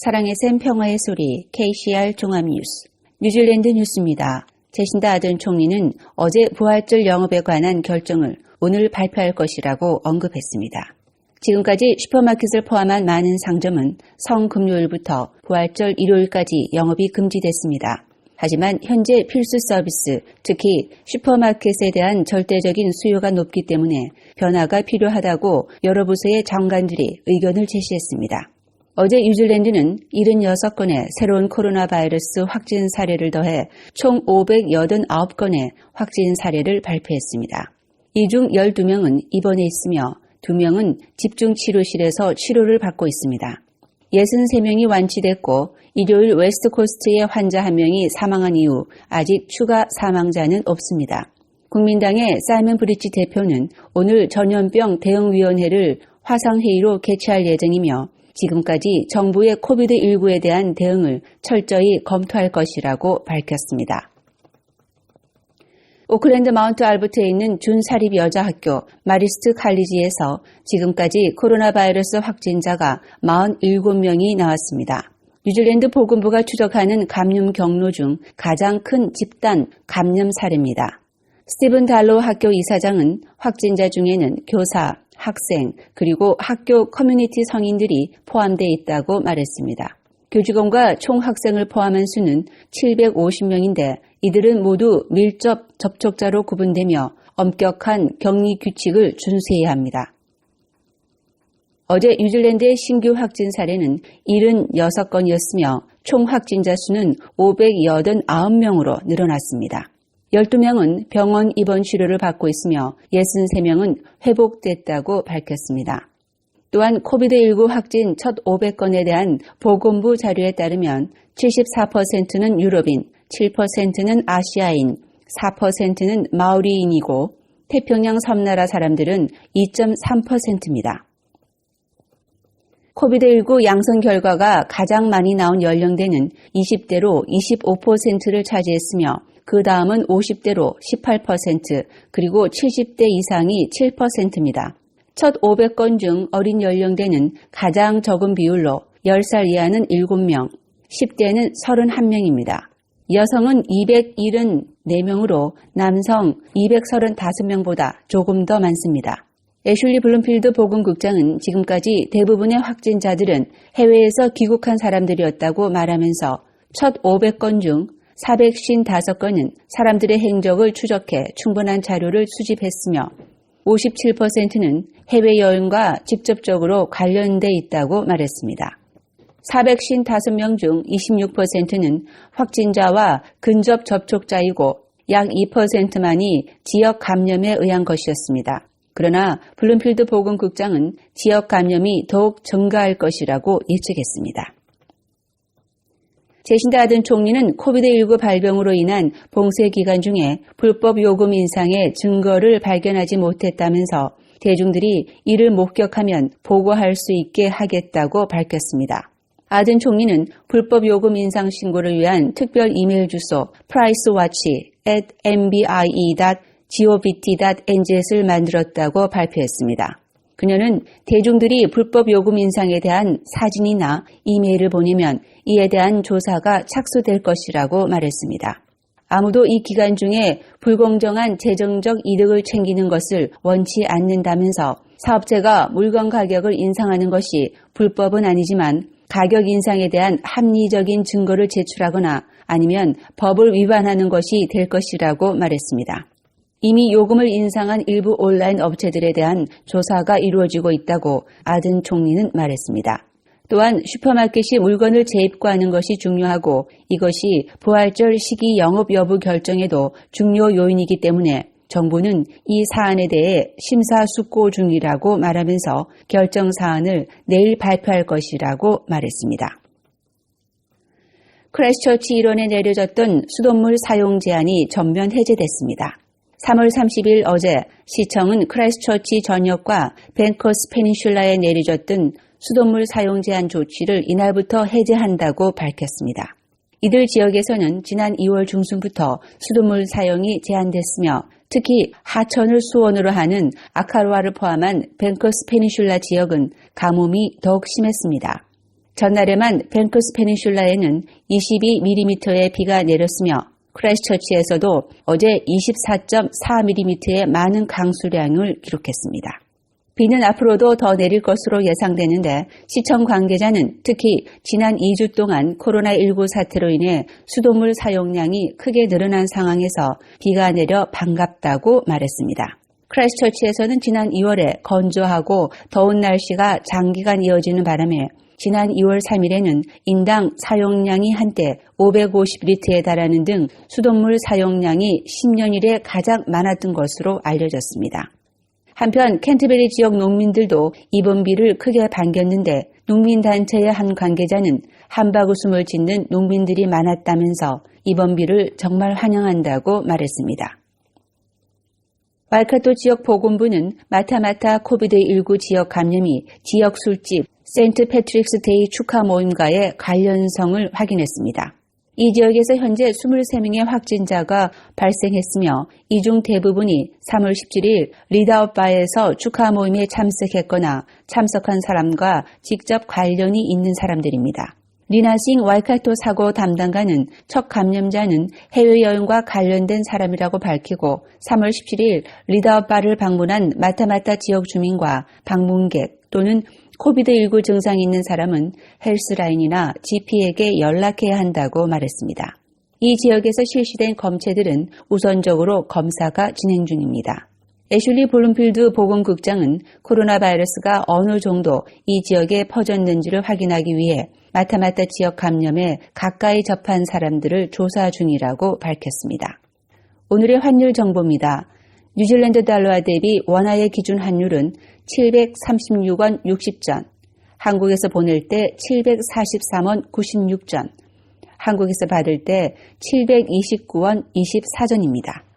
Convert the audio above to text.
사랑의 샘 평화의 소리 KCR 종합뉴스 뉴질랜드 뉴스입니다. 제신다 아던 총리는 어제 부활절 영업에 관한 결정을 오늘 발표할 것이라고 언급했습니다. 지금까지 슈퍼마켓을 포함한 많은 상점은 성금요일부터 부활절 일요일까지 영업이 금지됐습니다. 하지만 현재 필수 서비스, 특히 슈퍼마켓에 대한 절대적인 수요가 높기 때문에 변화가 필요하다고 여러 부서의 장관들이 의견을 제시했습니다. 어제 뉴질랜드는 76건의 새로운 코로나 바이러스 확진 사례를 더해 총 589건의 확진 사례를 발표했습니다. 이 중 12명은 입원해 있으며 2명은 집중치료실에서 치료를 받고 있습니다. 63명이 완치됐고 일요일 웨스트코스트의 환자 1명이 사망한 이후 아직 추가 사망자는 없습니다. 국민당의 사이먼 브리치 대표는 오늘 전염병 대응위원회를 화상회의로 개최할 예정이며 지금까지 정부의 코비드19에 대한 대응을 철저히 검토할 것이라고 밝혔습니다. 오클랜드 마운트 알버트에 있는 준사립 여자학교 마리스트 칼리지에서 지금까지 코로나 바이러스 확진자가 47명이 나왔습니다. 뉴질랜드 보건부가 추적하는 감염 경로 중 가장 큰 집단 감염 사례입니다. 스티븐 달로 학교 이사장은 확진자 중에는 교사, 학생, 그리고 학교 커뮤니티 성인들이 포함되어 있다고 말했습니다. 교직원과 총 학생을 포함한 수는 750명인데 이들은 모두 밀접 접촉자로 구분되며 엄격한 격리 규칙을 준수해야 합니다. 어제 뉴질랜드의 신규 확진 사례는 76건이었으며 총 확진자 수는 589명으로 늘어났습니다. 12명은 병원 입원 치료를 받고 있으며 63명은 회복됐다고 밝혔습니다. 또한 코비드19 확진 첫 500건에 대한 보건부 자료에 따르면 74%는 유럽인, 7%는 아시아인, 4%는 마오리인이고 태평양 섬나라 사람들은 2.3%입니다. 코비드19 양성 결과가 가장 많이 나온 연령대는 20대로 25%를 차지했으며 그 다음은 50대로 18%, 그리고 70대 이상이 7%입니다. 첫 500건 중 어린 연령대는 가장 적은 비율로 10살 이하는 7명, 10대는 31명입니다. 여성은 274명으로 남성 235명보다 조금 더 많습니다. 애슐리 블룸필드 보건국장은 지금까지 대부분의 확진자들은 해외에서 귀국한 사람들이었다고 말하면서 첫 500건 중 455건은 사람들의 행적을 추적해 충분한 자료를 수집했으며 57%는 해외여행과 직접적으로 관련돼 있다고 말했습니다. 455명 중 26%는 확진자와 근접 접촉자이고 약 2%만이 지역 감염에 의한 것이었습니다. 그러나 블룸필드 보건국장은 지역 감염이 더욱 증가할 것이라고 예측했습니다. 제신다 아던 총리는 코비드19 발병으로 인한 봉쇄 기간 중에 불법 요금 인상의 증거를 발견하지 못했다면서 대중들이 이를 목격하면 보고할 수 있게 하겠다고 밝혔습니다. 아던 총리는 불법 요금 인상 신고를 위한 특별 이메일 주소 pricewatch@mbe.govt.nz를 만들었다고 발표했습니다. 그녀는 대중들이 불법 요금 인상에 대한 사진이나 이메일을 보내면 이에 대한 조사가 착수될 것이라고 말했습니다. 아무도 이 기간 중에 불공정한 재정적 이득을 챙기는 것을 원치 않는다면서 사업체가 물건 가격을 인상하는 것이 불법은 아니지만 가격 인상에 대한 합리적인 증거를 제출하거나 아니면 법을 위반하는 것이 될 것이라고 말했습니다. 이미 요금을 인상한 일부 온라인 업체들에 대한 조사가 이루어지고 있다고 아든 총리는 말했습니다. 또한 슈퍼마켓이 물건을 재입고하는 것이 중요하고 이것이 부활절 시기 영업 여부 결정에도 중요 요인이기 때문에 정부는 이 사안에 대해 심사숙고 중이라고 말하면서 결정 사안을 내일 발표할 것이라고 말했습니다. 크라이스트처치 일원에 내려졌던 수돗물 사용 제한이 전면 해제됐습니다. 3월 30일 어제 시청은 크라이스트처치 전역과 벤커스 페닌슐라에 내려졌던 수돗물 사용 제한 조치를 이날부터 해제한다고 밝혔습니다. 이들 지역에서는 지난 2월 중순부터 수돗물 사용이 제한됐으며 특히 하천을 수원으로 하는 아카루아를 포함한 벤커스 페닌슐라 지역은 가뭄이 더욱 심했습니다. 전날에만 뱅크스 페닌슐라에는 22mm의 비가 내렸으며 크라이스처치에서도 어제 24.4mm의 많은 강수량을 기록했습니다. 비는 앞으로도 더 내릴 것으로 예상되는데 시청 관계자는 특히 지난 2주 동안 코로나19 사태로 인해 수돗물 사용량이 크게 늘어난 상황에서 비가 내려 반갑다고 말했습니다. 크라이스처치에서는 지난 2월에 건조하고 더운 날씨가 장기간 이어지는 바람에 지난 2월 3일에는 인당 사용량이 한때 550리터에 달하는 등 수돗물 사용량이 10년 이래 가장 많았던 것으로 알려졌습니다. 한편 캔터베리 지역 농민들도 이번 비를 크게 반겼는데 농민단체의 한 관계자는 한바구음을 짓는 농민들이 많았다면서 이번 비를 정말 환영한다고 말했습니다. 와이카토 지역 보건부는 마타마타 코비드19 지역 감염이 지역 술집 세인트 패트릭스 데이 축하 모임과의 관련성을 확인했습니다. 이 지역에서 현재 23명의 확진자가 발생했으며 이 중 대부분이 3월 17일 리다웃바에서 축하 모임에 참석했거나 참석한 사람과 직접 관련이 있는 사람들입니다. 리나싱 와이카토 사고 담당관은 첫 감염자는 해외여행과 관련된 사람이라고 밝히고 3월 17일 리다웃바를 방문한 마타마타 지역 주민과 방문객 또는 코비드19 증상이 있는 사람은 헬스라인이나 GP에게 연락해야 한다고 말했습니다. 이 지역에서 실시된 검체들은 우선적으로 검사가 진행 중입니다. 애슐리 블룸필드 보건국장은 코로나 바이러스가 어느 정도 이 지역에 퍼졌는지를 확인하기 위해 마타마타 지역 감염에 가까이 접한 사람들을 조사 중이라고 밝혔습니다. 오늘의 환율 정보입니다. 뉴질랜드 달러와 대비 원화의 기준 환율은 736원 60전, 한국에서 보낼 때 743원 96전, 한국에서 받을 때 729원 24전입니다.